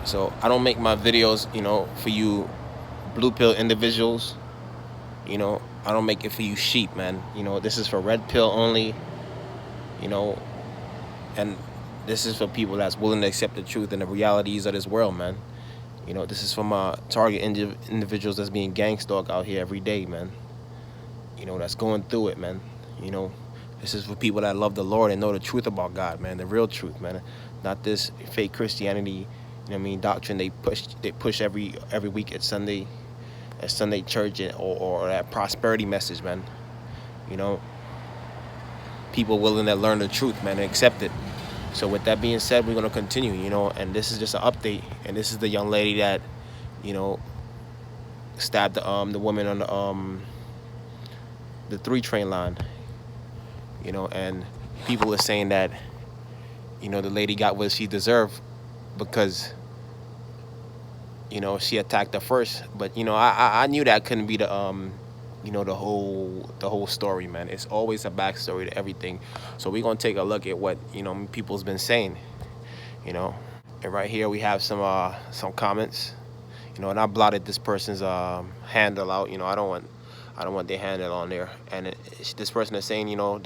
So I don't make my videos, you know, for you blue pill individuals. You know, I don't make it for you sheep, man. You know, this is for red pill only. You know, and this is for people that's willing to accept the truth and the realities of this world, man. You know, this is for my target individuals that's being gangstalked out here every day, man. You know, that's going through it, man. You know, this is for people that love the Lord and know the truth about God, man, the real truth, man. Not this fake Christianity, you know what I mean, doctrine they push every week at Sunday church, or that prosperity message, man. You know, people willing to learn the truth, man, and accept it. So with that being said, we're gonna continue, you know, and this is just an update. And this is the young lady that, you know, stabbed the woman on the 3 train line. You know, and people are saying that, you know, the lady got what she deserved because, you know, she attacked her first. But you know, I knew that couldn't be the you know, the whole story, man. It's always a backstory to everything. So we're gonna take a look at what, you know, people's been saying, you know. And right here we have some comments, you know, and I blotted this person's handle out. You know, I don't want their handle on there. And this person is saying, you know,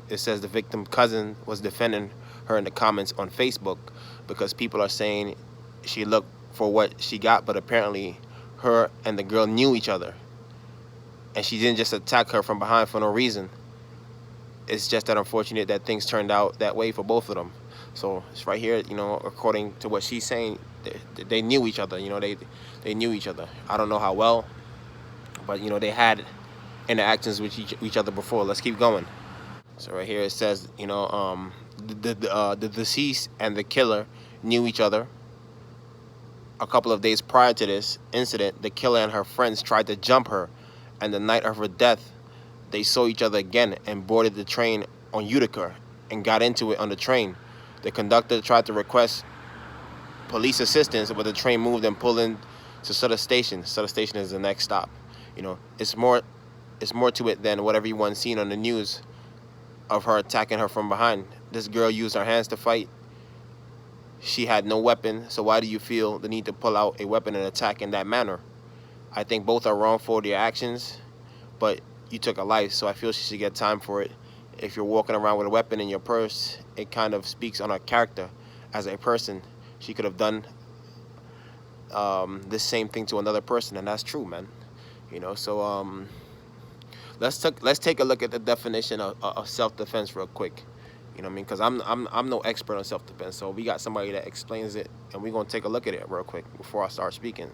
it says the victim cousin was defending her in the comments on Facebook because people are saying she looked for what she got, but apparently her and the girl knew each other. And she didn't just attack her from behind for no reason. It's just that unfortunate that things turned out that way for both of them. So it's right here, you know, according to what she's saying, they knew each other. You know, they knew each other. I don't know how well, but you know, they had interactions with each other before. Let's keep going. So right here it says, you know, the deceased and the killer knew each other. A couple of days prior to this incident, the killer and her friends tried to jump her, and the night of her death, they saw each other again and boarded the train on Utica and got into it on the train. The conductor tried to request police assistance, but the train moved and pulled in to Sutter Station. Sutter Station is the next stop. You know, it's more to it than what everyone's seen on the news of her attacking her from behind. This girl used her hands to fight. She had no weapon, so why do you feel the need to pull out a weapon and attack in that manner? I think both are wrong for their actions, but you took a life, so I feel she should get time for it. If you're walking around with a weapon in your purse, it kind of speaks on her character as a person. She could have done this same thing to another person, and that's true, man. You know, so let's take a look at the definition of self-defense real quick. You know what I mean? Because I'm no expert on self-defense, so we got somebody that explains it, and we're gonna take a look at it real quick before I start speaking.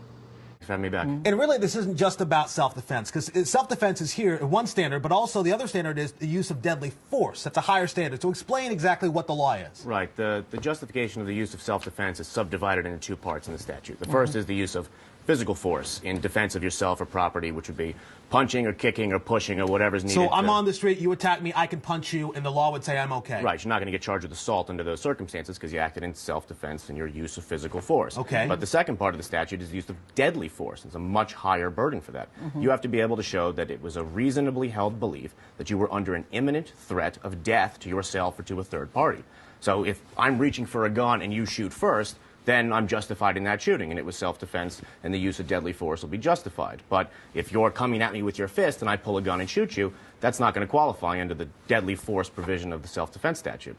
Have me back. And really, this isn't just about self-defense, because self-defense is here at one standard, but also the other standard is the use of deadly force. That's a higher standard. So explain exactly what the law is. Right. The justification of the use of self-defense is subdivided into 2 parts in the statute. The first is the use of physical force in defense of yourself or property, which would be punching or kicking or pushing or whatever's needed. So I'm on the street, you attack me, I can punch you, and the law would say I'm okay. Right. You're not going to get charged with assault under those circumstances because you acted in self-defense and your use of physical force. Okay. But the second part of the statute is the use of deadly force. It's a much higher burden for that. You have to be able to show that it was a reasonably held belief that you were under an imminent threat of death to yourself or to a third party. So if I'm reaching for a gun and you shoot first, then I'm justified in that shooting, and it was self-defense, and the use of deadly force will be justified. But if you're coming at me with your fist and I pull a gun and shoot you, that's not going to qualify under the deadly force provision of the self-defense statute.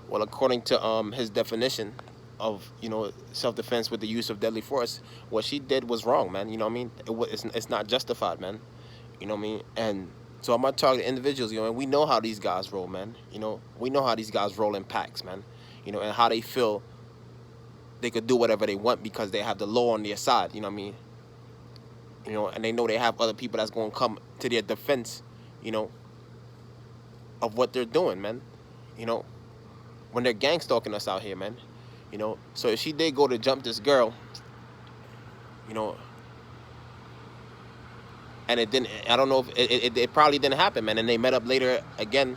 Well, according to his definition of, you know, self-defense with the use of deadly force, what she did was wrong, man. You know what I mean? It's not justified, man. You know what I mean? And so I'm going to target individuals, you know, and we know how these guys roll, man. You know, we know how these guys roll in packs, man. You know, and how they feel they could do whatever they want because they have the law on their side, you know what I mean? You know, and they know they have other people that's going to come to their defense, you know, of what they're doing, man. You know, when they're gang stalking us out here, man. You know, so if she did go to jump this girl, you know, and it didn't, I don't know if it probably didn't happen, man. And they met up later again,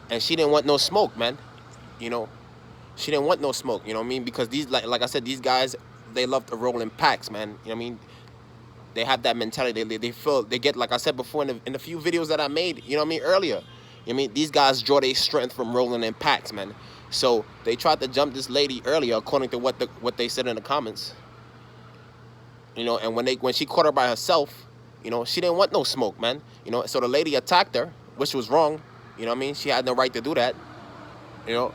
and she didn't want no smoke, man. You know, she didn't want no smoke, you know what I mean? Because these, like I said, these guys, they love to roll in packs, man. You know what I mean? They have that mentality. They feel, they get, like I said before in the few videos that I made, you know what I mean, earlier. You know what I mean? These guys draw their strength from rolling in packs, man. So they tried to jump this lady earlier, according to what they said in the comments. You know, and when she caught her by herself, you know, she didn't want no smoke, man. You know, so the lady attacked her, which was wrong. You know what I mean? She had no right to do that. You know.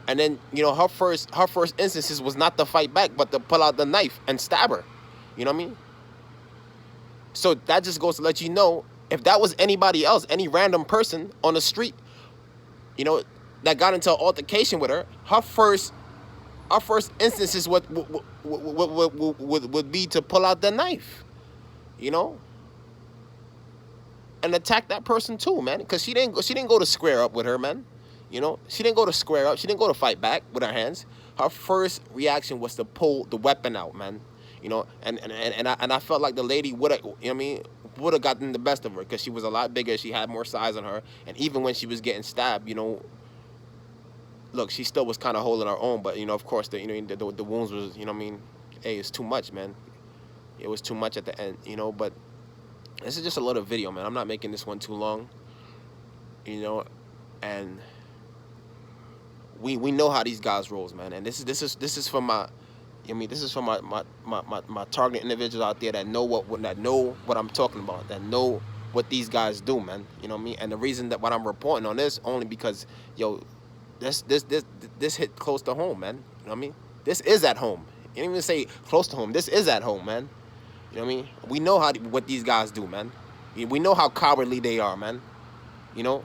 And then, you know, her first instances was not to fight back, but to pull out the knife and stab her. You know what I mean? So that just goes to let you know, if that was anybody else, any random person on the street, you know, that got into an altercation with her, her first instances would be to pull out the knife, you know, and attack that person too, man, because she didn't go to square up with her, man. You know, she didn't go to square up. She didn't go to fight back with her hands. Her first reaction was to pull the weapon out, man. You know, and I felt like the lady would have, you know what I mean, would have gotten the best of her, because she was a lot bigger. She had more size on her, and even when she was getting stabbed, you know, look, she still was kind of holding her own. But you know, of course, the wounds was, you know what I mean, hey, it's too much, man. It was too much at the end, you know. But this is just a little video, man. I'm not making this one too long, you know, and we know how these guys rolls, man. And this is for my, I mean, this is for my target individuals out there that know what I'm talking about, that know what these guys do, man. You know what I mean? And the reason that what I'm reporting on this only because, yo, this hit close to home, man. You know what I mean? This is at home. You didn't even say close to home. This is at home, man. You know what I mean? We know what these guys do, man. We know how cowardly they are, man. You know?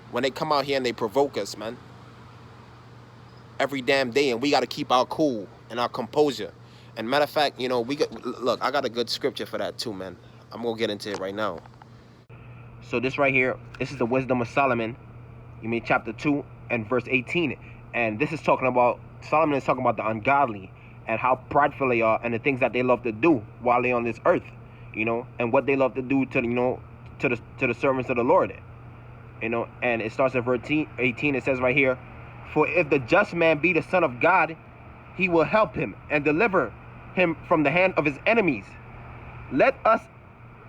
When they come out here and they provoke us, man, every damn day, and we got to keep our cool and our composure. And matter of fact, you know, look, I got a good scripture for that too, man. I'm gonna get into it right now. So this right here, this is the wisdom of Solomon. You mean chapter 2 and verse 18, and this is talking about, Solomon is talking about the ungodly and how prideful they are and the things that they love to do while they're on this earth, you know, and what they love to do to, you know, to the servants of the Lord. You know, and it starts at verse 18. It says right here, for if the just man be the son of God, he will help him and deliver him from the hand of his enemies. Let us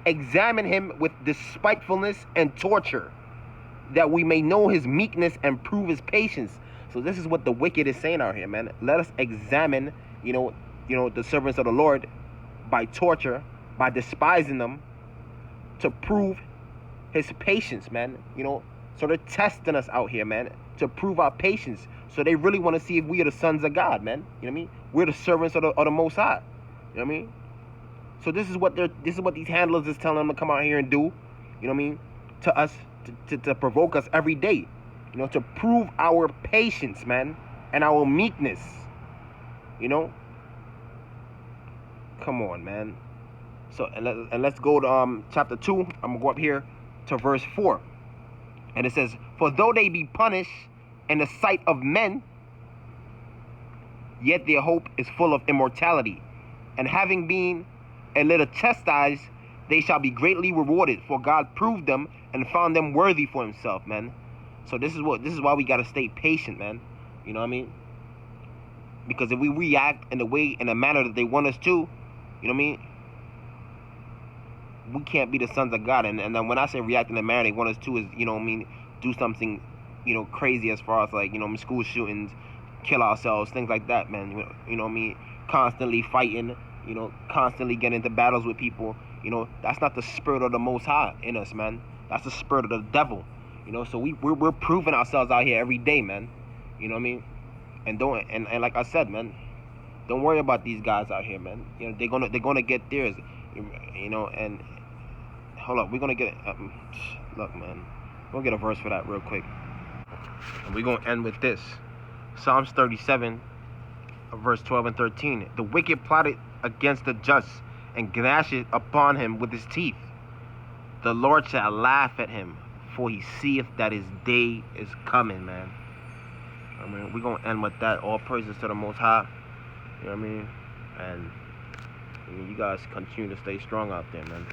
examine him with despitefulness and torture, that we may know his meekness and prove his patience. So this is what the wicked is saying out here, man. Let us examine, you know, the servants of the Lord by torture, by despising them, to prove his patience, man. You know, so they're testing us out here, man, to prove our patience. So they really want to see if we are the sons of God, man. You know what I mean? We're the servants of the Most High. You know what I mean? So this is what these handlers is telling them to come out here and do. You know what I mean? To us, to provoke us every day. You know, to prove our patience, man, and our meekness. You know? Come on, man. So and let's go to chapter 2. I'm gonna go up here to verse 4, and it says, for though they be punished in the sight of men, yet their hope is full of immortality, and having been a little chastised, they shall be greatly rewarded, for God proved them and found them worthy for himself, man. So this is why we gotta stay patient, man. You know what I mean? Because if we react in the manner that they want us to, you know what I mean, we can't be the sons of God. And then when I say react in the manner they want us to, is, you know what I mean, do something, you know, crazy as far as, like, you know, school shootings, kill ourselves, things like that, man. You know what I mean? Constantly fighting, you know, constantly getting into battles with people. You know, that's not the spirit of the Most High in us, man. That's the spirit of the devil. You know, so we're proving ourselves out here every day, man. You know what I mean? And like I said, man, don't worry about these guys out here, man. You know, they're gonna get theirs. You know, and hold up, we're gonna get look, man, we'll get a verse for that real quick, and we're gonna end with this. Psalms 37, verse 12 and 13. The wicked plotted against the just, and gnasheth upon him with his teeth. The Lord shall laugh at him, for he seeth that his day is coming, man. I mean, we're gonna end with that. All praises to the Most High. You know what I mean? And I mean, you guys continue to stay strong out there, man.